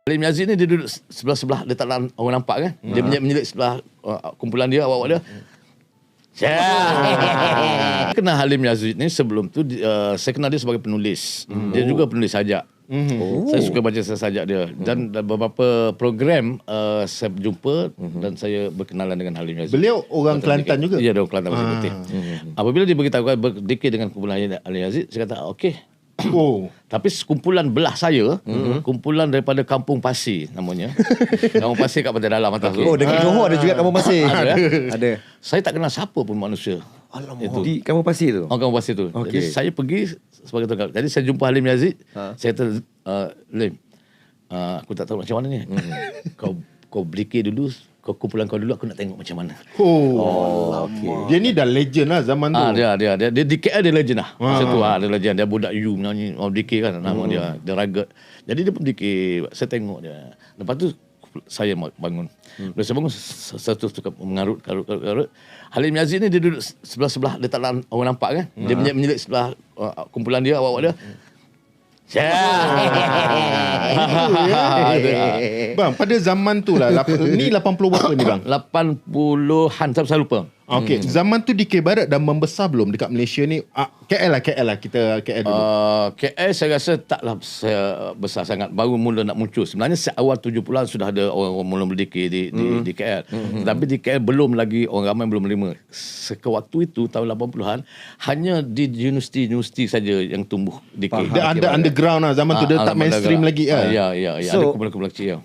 Halim Yazid ni dia duduk sebelah-sebelah, dia tak orang nampak kan. Dia menyelit sebelah kumpulan dia, awak dia. Kenal Halim Yazid ni sebelum tu saya kenal dia sebagai penulis. Dia juga penulis sajak. Saya suka baca sajak dia. Dan beberapa program saya berjumpa dan saya berkenalan dengan Halim Yazid. Beliau orang Kelantan juga? Ya, dia orang Kelantan Pasir Putih. Apabila dia beritahu berdikir dengan kumpulan Halim Yazid, saya kata okey. Tapi sekumpulan belah saya, kumpulan daripada Kampung Pasir namanya. Kampung Pasir kat Pantai Dalam atas tu. Oh, dekat Johor ada juga Kampung Pasir. Ada. Saya tak kenal siapa pun manusia. Alamak. Di Kampung Pasir tu? Kampung Pasir tu. Jadi saya pergi sebagai tukang. Jadi saya jumpa Halim Yazid. Saya kata, Lim, aku tak tahu macam mana ni. Kau berikir dulu, kau kumpulan kau dulu, aku nak tengok macam mana. Dia ni dah legend lah zaman tu. Dia di KL dia legend lah. Masa tu dia legend. Dia budak you menyanyi dikir kan nama dia. Dia ragat. Jadi dia pun dikir. Saya tengok dia. Lepas tu saya bangun. Bila saya bangun, saya terus mengarut. Halim Yazid ni dia duduk sebelah-sebelah, dia tak orang nampak kan. Dia menyelit sebelah kumpulan dia, awak dia. Bang, pada zaman tu lah, ni 80 berapa ni bang? 80-an, saya lupa. Okey, zaman tu DK Barat dah membesar belum dekat Malaysia ni? KL lah, kita KL dulu. KL saya rasa taklah besar sangat, baru mula nak muncul. Sebenarnya awal 70-an sudah ada orang mula berdikir di KL. Tapi di KL belum lagi, orang ramai belum menerima. Waktu itu tahun 80-an hanya di universiti saja yang tumbuh dikir. Dia ada underground lah zaman tu, dia tak mainstream lagi. Ya, ada kumpulan-kumpulan kecil.